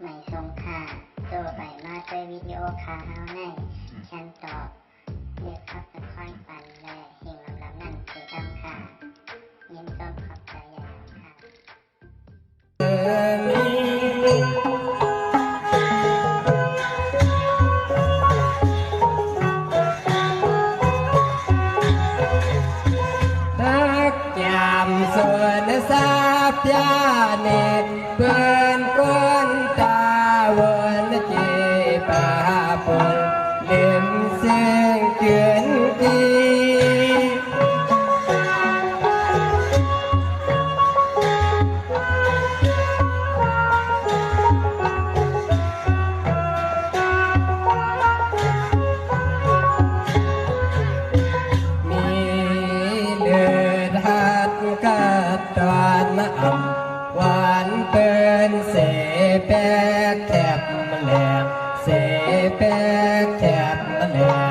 ไม่ทรงค่าตัวใบมาด้วยวิดีโอคาเฮาในฉันตอบเลือกขับตะค่อยปันและเฮงลำนั่นคือดำค่ะยินต้นขอบใจอย่างค่ะยามส่วนสาบยาเนตเพื่อนคนตาวนเจปาปนเล่มเสียงเกินทีตอนมาอ่ำหวานเปิ้นเสแปกแทบแมลงเสแปกแทบแมลง